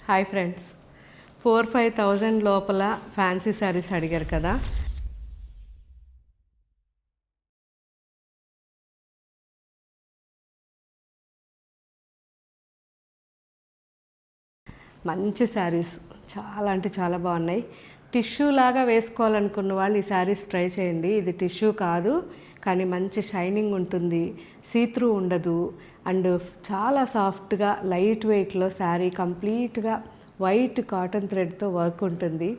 Hi friends, 4-5,000 లోపల fancy saris అడిగారు కదా. మంచి శారీస్ చాలా అంటే చాలా బాగున్నాయి. టిష్యూ లాగా వేసుకోవాలనుకున్న వాళ్ళు ఈ శారీస్ ట్రై చేయండి. ఇది టిష్యూ కాదు, కానీ మంచి షైనింగ్ ఉంటుంది, సీత్రూ ఉండదు, అండ్ చాలా సాఫ్ట్గా లైట్ వెయిట్లో శారీ కంప్లీట్గా వైట్ కాటన్ థ్రెడ్తో వర్క్ ఉంటుంది,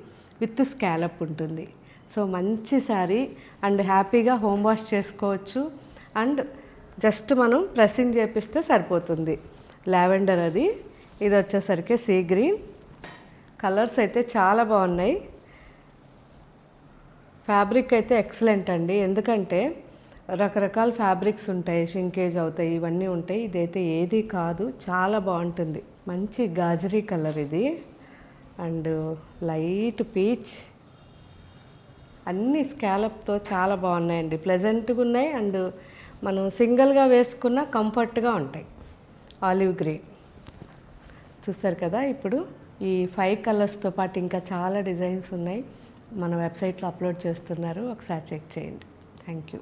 విత్ స్కాలప్ ఉంటుంది. సో మంచి శారీ అండ్ హ్యాపీగా హోమ్ వాష్ చేసుకోవచ్చు. అండ్ జస్ట్ మనం ప్రెస్సింగ్ చేపిస్తే సరిపోతుంది. లావెండర్ అది, ఇది వచ్చేసరికి సీ గ్రీన్. కలర్స్ అయితే చాలా బాగున్నాయి. ఫ్యాబ్రిక్ అయితే ఎక్సలెంట్ అండి, ఎందుకంటే రకరకాల ఫ్యాబ్రిక్స్ ఉంటాయి, షింకేజ్ అవుతాయి, ఇవన్నీ ఉంటాయి. ఇదైతే ఏది కాదు, చాలా బాగుంటుంది. మంచి గాజరీ కలర్ ఇది, అండ్ లైట్ పీచ్, అన్ని స్కాలప్తో చాలా బాగున్నాయండి, ప్లెజెంట్గా ఉన్నాయి. అండ్ మనం సింగిల్గా వేసుకున్న కంఫర్ట్గా ఉంటాయి. ఆలివ్ గ్రీన్ చూస్తారు కదా. ఇప్పుడు ఈ 5 కలర్స్తో పాటు ఇంకా చాలా డిజైన్స్ ఉన్నాయి, మన వెబ్సైట్లో అప్లోడ్ చేస్తున్నారు, ఒకసారి చెక్ చేయండి. Thank you.